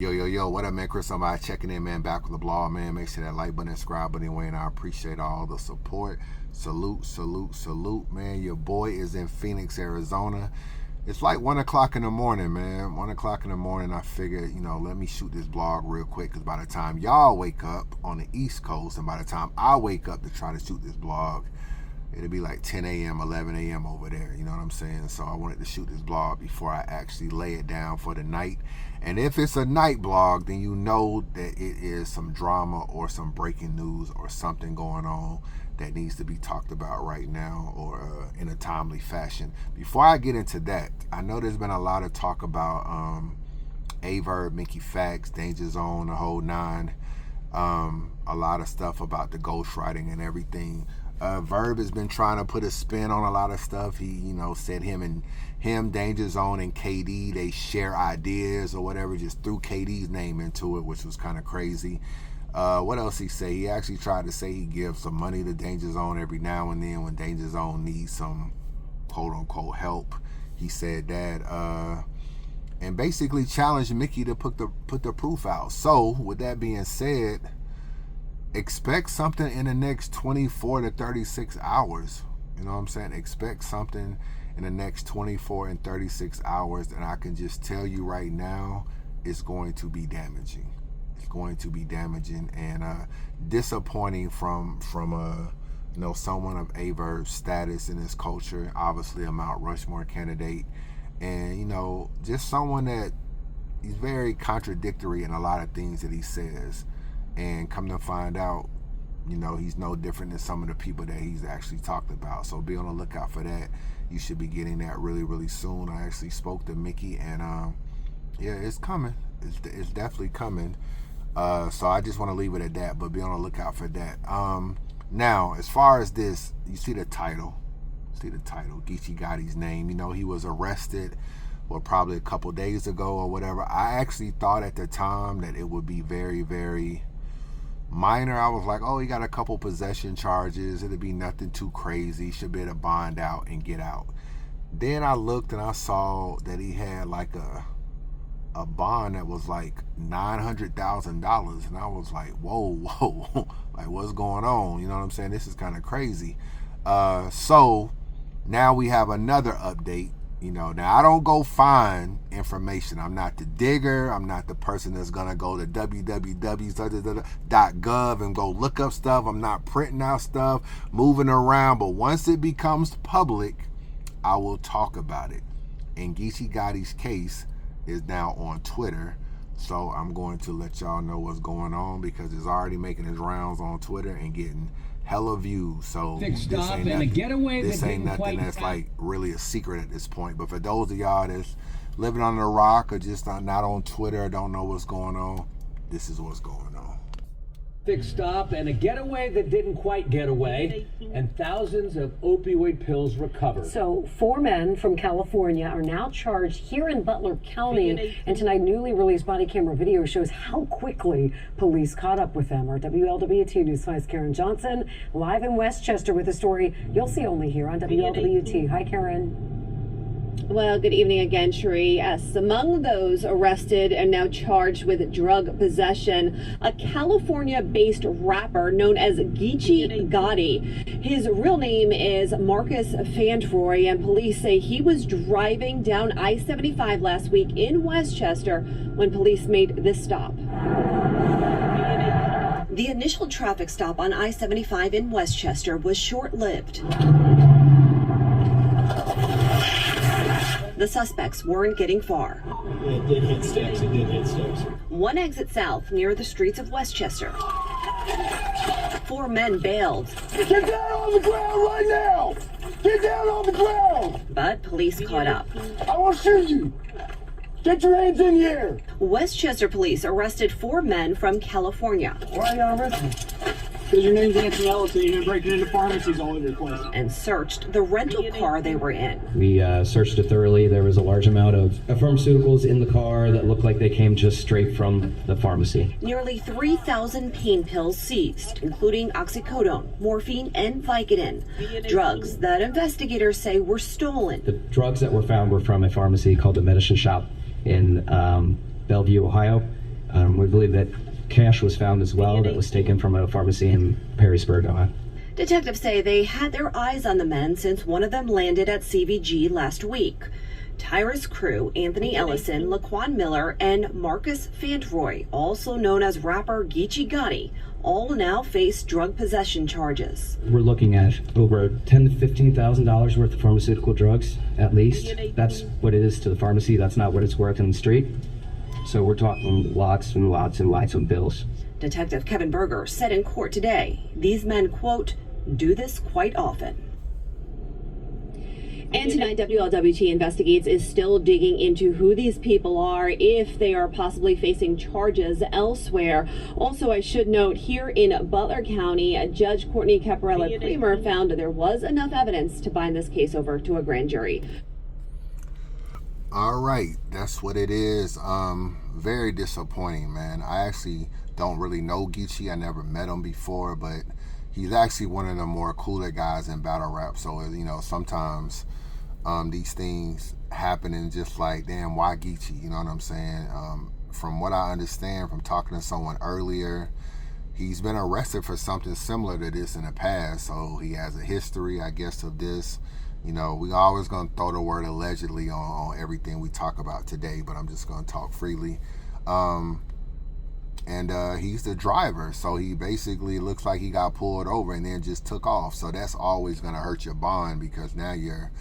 Yo, what up, man? Chris, somebody checking in, man. Back with the blog, man. Make sure that like button and subscribe button, Wayne. I appreciate all the support. Salute, man. Your boy is in Phoenix, Arizona. It's like 1 o'clock in the morning, man. 1 o'clock in the morning, I figured, let me shoot this blog real quick, because by the time y'all wake up on the East Coast, and by the time I wake up to try to shoot this blog, it'll be like 10 a.m., 11 a.m. over there, you know what I'm saying? So I wanted to shoot this blog before I actually lay it down for the night. And if it's a night blog, then you know that it is some drama or some breaking news or something going on that needs to be talked about right now or in a timely fashion. Before I get into that, I know there's been a lot of talk about Averb, Mickey Facts, Danger Zone, the whole nine. A lot of stuff about the ghostwriting and everything. Verb has been trying to put a spin on a lot of stuff. He, said him, Danger Zone, and KD, they share ideas or whatever, just threw KD's name into it, which was kind of crazy. What else he say? He actually tried to say he gives some money to Danger Zone every now and then when Danger Zone needs some quote-unquote help. He said that, and basically challenged Mickey to put the proof out. So, with that being said, expect something in the next 24 to 36 hours. You know what I'm saying? Expect something in the next 24 and 36 hours, and I can just tell you right now, it's going to be damaging. It's going to be damaging and disappointing from someone of Averb's status in this culture, obviously a Mount Rushmore candidate, and just someone that he's very contradictory in a lot of things that he says. And come to find out, he's no different than some of the people that he's actually talked about. So be on the lookout for that. You should be getting that really, really soon. I actually spoke to Mickey, and yeah, it's coming. It's definitely coming. So I just want to leave it at that, but be on the lookout for that. Now, as far as this, you see the title. Geechi Gotti's name. He was arrested, probably a couple days ago or whatever. I actually thought at the time that it would be very, very minor. I was like, oh, he got a couple possession charges. It'll be nothing too crazy. Should be able to bond out and get out. Then I looked and I saw that he had like a bond that was like $900,000, and I was like, whoa, like what's going on? You know what I'm saying? This is kind of crazy. So now we have another update. Now I don't go find information. I'm not the digger. I'm not the person that's gonna go to www.gov and go look up stuff. I'm not printing out stuff, moving around. But once it becomes public, I will talk about it. And Geechi Gotti's case is now on Twitter, so I'm going to let y'all know what's going on, because it's already making its rounds on Twitter and getting hella views. So this ain't nothing that's like really a secret at this point. But for those of y'all that's living under a rock or just not on Twitter or don't know what's going on, this is what's going on. Fixed stop and a getaway that didn't quite get away, and thousands of opioid pills recovered. So 4 men from California are now charged here in Butler County, and tonight newly released body camera video shows how quickly police caught up with them. Our WLWT News 5's Karen Johnson live in Westchester with a story you'll see only here on WLWT. Hi, Karen. Well, good evening again, Cherie. Yes, among those arrested and now charged with drug possession, a California-based rapper known as Geechi Gotti. His real name is Marcus Fandroy, and police say he was driving down I-75 last week in Westchester when police made this stop. The initial traffic stop on I-75 in Westchester was short-lived. The suspects weren't getting far. It did hit sticks. One exit south near the streets of Westchester. 4 men bailed. Get down on the ground right now! Get down on the ground! But police caught up. I will shoot you! Get your hands in here! Westchester police arrested 4 men from California. Why are you arresting me? Because your name's Anthony Ellison, you've been breaking into pharmacies all over the place. And searched the rental car they were in. We searched it thoroughly. There was a large amount of pharmaceuticals in the car that looked like they came just straight from the pharmacy. Nearly 3,000 pain pills seized, including oxycodone, morphine, and Vicodin. Drugs that investigators say were stolen. The drugs that were found were from a pharmacy called the Medicine Shop in Bellevue, Ohio. We believe that cash was found as well that was taken from a pharmacy in Perrysburg, Ohio. Detectives say they had their eyes on the men since one of them landed at CVG last week. Tyrus crew Anthony Ellison, Laquan Miller, and Marcus Fantroy, also known as rapper Geechi Gotti, all now face drug possession charges. We're looking at over $10,000 to $15,000 worth of pharmaceutical drugs, at least. That's what it is to the pharmacy. That's not what it's worth in the street. So we're talking lots and lots and lots of bills. Detective Kevin Berger said in court today, these men, quote, do this quite often. And tonight, WLWT Investigates is still digging into who these people are, if they are possibly facing charges elsewhere. Also, I should note, here in Butler County, Judge Courtney Caparella-Creamer found there was enough evidence to bind this case over to a grand jury. All right, that's what it is. Very disappointing, man. I actually don't really know Geechi. I never met him before, but he's actually one of the more cooler guys in battle rap. So, you know, sometimes these things happen and just like, damn, why Geechi? You know what I'm saying? From what I understand from talking to someone earlier, he's been arrested for something similar to this in the past. So he has a history, I guess, of this. You know, we always going to throw the word allegedly on everything we talk about today, but I'm just going to talk freely. He's the driver, so he basically looks like he got pulled over and then just took off. So that's always going to hurt your bond, because now you're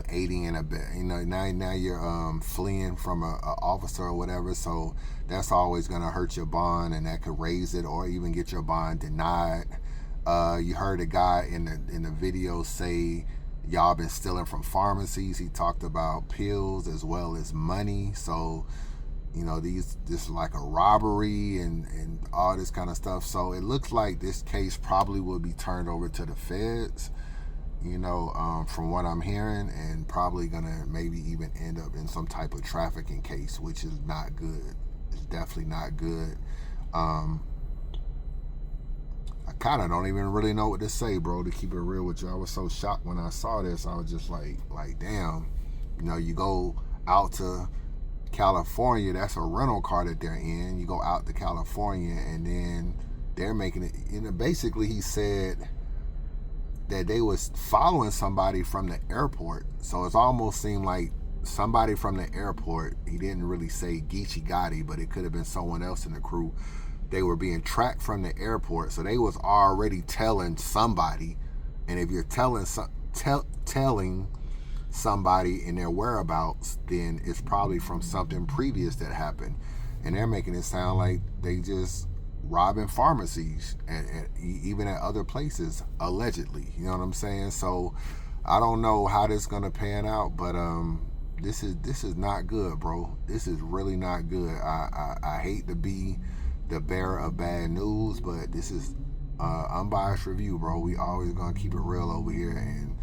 aiding in a bit, you know, now you're fleeing from a officer or whatever. So that's always going to hurt your bond, and that could raise it or even get your bond denied. You heard a guy in the video say y'all been stealing from pharmacies. He talked about pills as well as money. So, you know, this like a robbery and all this kind of stuff. So it looks like this case probably will be turned over to the feds, you know, from what I'm hearing, and probably gonna maybe even end up in some type of trafficking case, which is not good. It's definitely not good. I kind of don't even really know what to say, bro, to keep it real with you. I was so shocked when I saw this. I was just like damn, you know, you go out to California, that's a rental car that they're in. You go out to California and then they're making it, you know, basically he said that they was following somebody from the airport. So it almost seemed like somebody from the airport, he didn't really say Geechi Gotti, but it could have been someone else in the crew. They were being tracked from the airport, so they was already telling somebody. And if you're telling somebody in their whereabouts, then it's probably from something previous that happened. And they're making it sound like they just robbing pharmacies and even at other places, allegedly. You know what I'm saying? So I don't know how this is gonna pan out, but this is not good, bro. This is really not good. I hate to be the bearer of bad news, but this is unbiased review, bro. We always gonna keep it real over here. And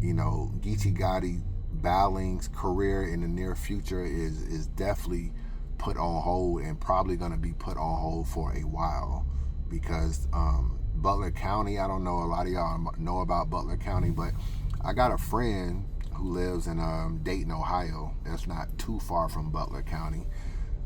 you know, Geechi Gotti battling's career in the near future is definitely put on hold, and probably gonna be put on hold for a while, because Butler County, I don't know, a lot of y'all know about Butler County, but I got a friend who lives in Dayton, Ohio. That's not too far from Butler County.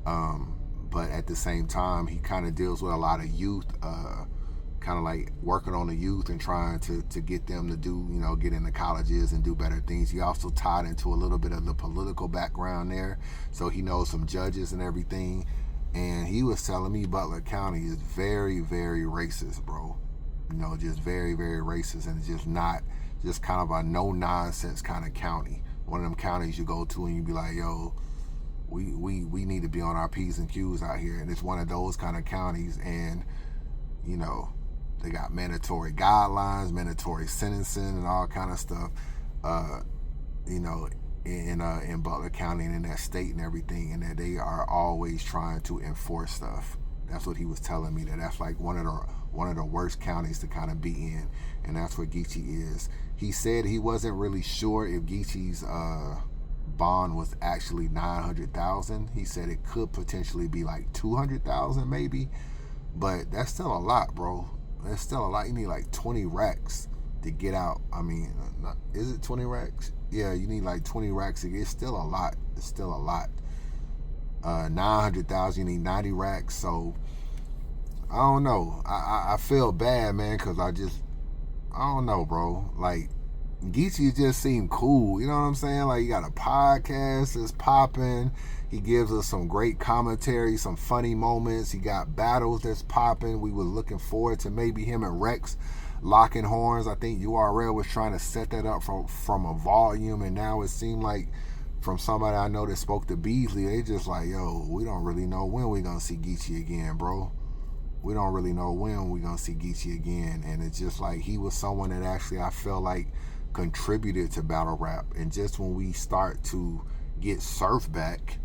But at the same time, he kind of deals with a lot of youth, kind of like working on the youth and trying to get them to do, you know, get into colleges and do better things. He also tied into a little bit of the political background there, so he knows some judges and everything. And he was telling me Butler County is very, very racist, bro. You know, just very, very racist, and it's just not, just kind of a no-nonsense kind of county. One of them counties you go to and you be like, yo, we need to be on our P's and Q's out here. And it's one of those kind of counties. And, you know, they got mandatory guidelines, mandatory sentencing, and all kind of stuff, you know, in Butler County and in that state and everything, and that they are always trying to enforce stuff. That's what he was telling me, that's like one of the worst counties to kind of be in, and that's where Geechi is. He said he wasn't really sure if Geechi's bond was actually $900,000. He said it could potentially be like $200,000 maybe, but that's still a lot, bro. That's still a lot. You need like 20 racks to get out. I mean, is it 20 racks? Yeah, you need like 20 racks. It's still a lot. It's still a lot. $900,000, you need 90 racks. So I don't know. I feel bad, man, because I don't know, bro. Like, Geechi just seemed cool. You know what I'm saying? Like, he got a podcast that's popping. He gives us some great commentary, some funny moments. He got battles that's popping. We were looking forward to maybe him and Rex locking horns. I think URL was trying to set that up from a volume, and now it seemed like from somebody I know that spoke to Beasley, they just like, yo, we don't really know when we're going to see Geechi again, bro. We don't really know when we're going to see Geechi again. And it's just like he was someone that actually I felt like contributed to battle rap. And just when we start to get Surf back,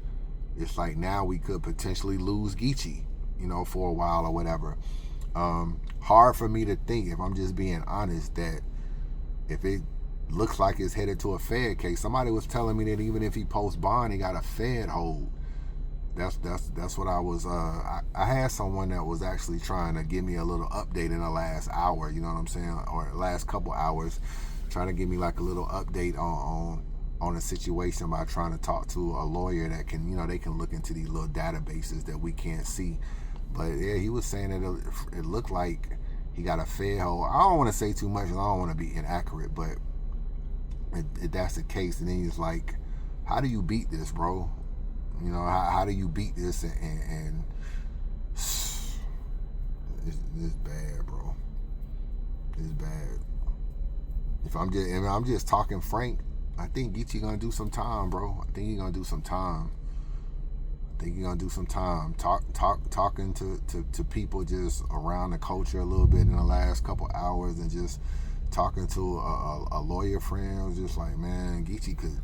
it's like now we could potentially lose Geechi, you know, for a while or whatever. Hard for me to think, if I'm just being honest, that if it looks like it's headed to a Fed case. Somebody was telling me that even if he posts bond, he got a Fed hold. That's what I was. I had someone that was actually trying to give me a little update in the last hour. You know what I'm saying, or last couple hours, trying to give me like a little update on a situation by trying to talk to a lawyer that can, you know, they can look into these little databases that we can't see. But yeah, he was saying that it looked like he got a Fed hold. I don't want to say too much, because I don't want to be inaccurate, but if that's the case, and then he's like, how do you beat this, bro? You know, how do you beat this? And it's bad, bro. It's bad. If I'm just talking frank, I think Geechi gonna do some time, bro. I think he's gonna do some time. Talking to people just around the culture a little bit in the last couple hours, and just talking to a lawyer friend, was just like, man, Geechi could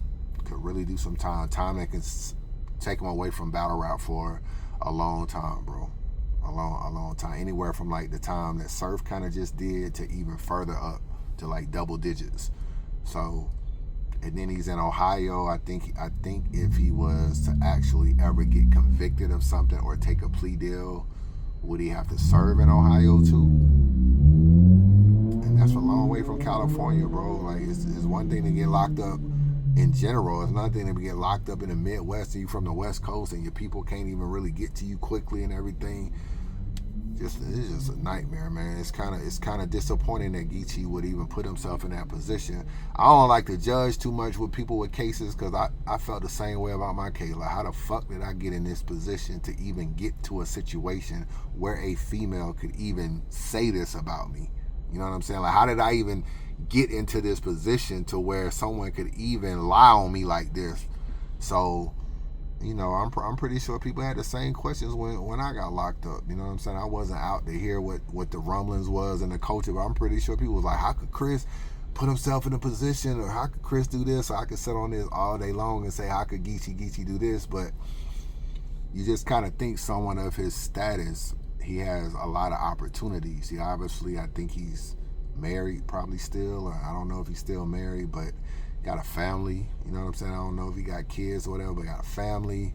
really do some time that can take him away from battle rap for a long time, bro. A long time. Anywhere from like the time that Surf kind of just did to even further up to like double digits. So, and then he's in Ohio. I think if he was to actually ever get convicted of something or take a plea deal, would he have to serve in Ohio too? And that's a long way from California, bro. Like, it's one thing to get locked up in general. It's another thing to get locked up in the Midwest, and you from the West Coast, and your people can't even really get to you quickly and everything. It's just a nightmare, man. It's kind of disappointing that Geechi would even put himself in that position. I don't like to judge too much with people with cases, because I felt the same way about my case. Like, how the fuck did I get in this position to even get to a situation where a female could even say this about me? You know what I'm saying? Like, how did I even get into this position to where someone could even lie on me like this? So, you know, I'm pretty sure people had the same questions when I got locked up. You know what I'm saying? I wasn't out to hear what the rumblings was in the culture, but I'm pretty sure people was like, how could Chris put himself in a position, or how could Chris do this? Or I could sit on this all day long and say, how could Geechi do this? But you just kind of think someone of his status, he has a lot of opportunities. He obviously, I think he's married probably still, or I don't know if he's still married, but got a family. You know what I'm saying? I don't know if he got kids or whatever, but got a family.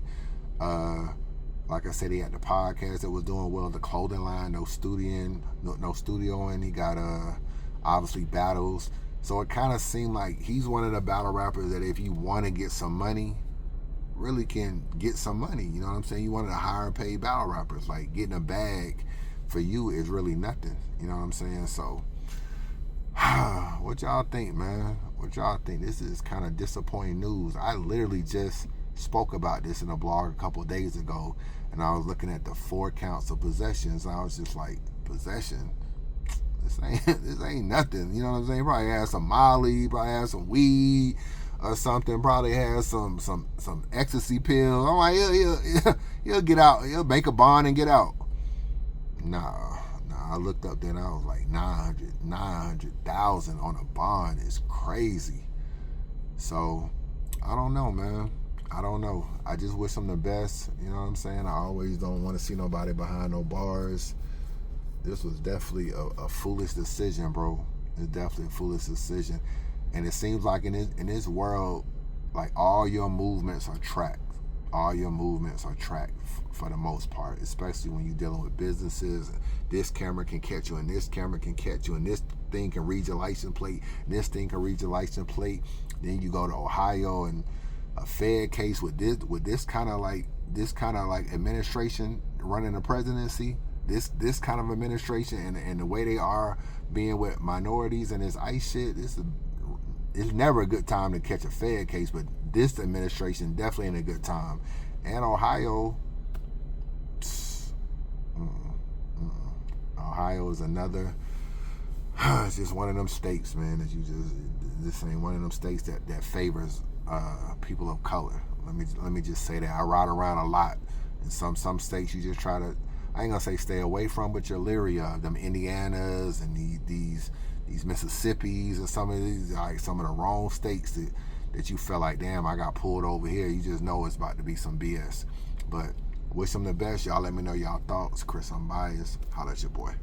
Like I said, he had the podcast that was doing well, the clothing line, no studio, and he got obviously battles. So it kind of seemed like he's one of the battle rappers that if you want to get some money, really can get some money. You know what I'm saying? You one of the higher paid battle rappers. Like, getting a bag for you is really nothing. You know what I'm saying? So what y'all think, man? What y'all think? This is kind of disappointing news. I literally just spoke about this in a blog a couple of days ago, and I was looking at the 4 counts of possessions. I was just like, possession? This ain't nothing. You know what I'm saying? Probably had some Molly, probably had some weed or something. Probably had some ecstasy pills. I'm like, he'll get out. He'll make a bond and get out. Nah. I looked up there and I was like, 900,000 on a bond is crazy. So I don't know, man. I don't know. I just wish him the best. You know what I'm saying? I always don't want to see nobody behind no bars. This was definitely a foolish decision, bro. It's definitely a foolish decision. And it seems like in this world, like, all your movements are tracked. All your movements are tracked for the most part, especially when you're dealing with businesses. This camera can catch you, and this camera can catch you, and this thing can read your license plate, and this thing can read your license plate. Then you go to Ohio, and a Fed case with this kind of like this kind of like administration running the presidency, this kind of administration and the way they are being with minorities and this ICE shit, it's never a good time to catch a Fed case, but this administration definitely in a good time. And Ohio, Ohio is another. It's just one of them states, man. That this ain't one of them states that favors people of color. Let me just say that. I ride around a lot, and some states you just try to, I ain't gonna say stay away from, but you're leery of them. Indianas and these Mississippis and some of these, like some of the wrong states that you feel like, damn, I got pulled over here. You just know it's about to be some BS. But wish them the best. Y'all let me know y'all thoughts. Chris Unbiased. Holla at your boy.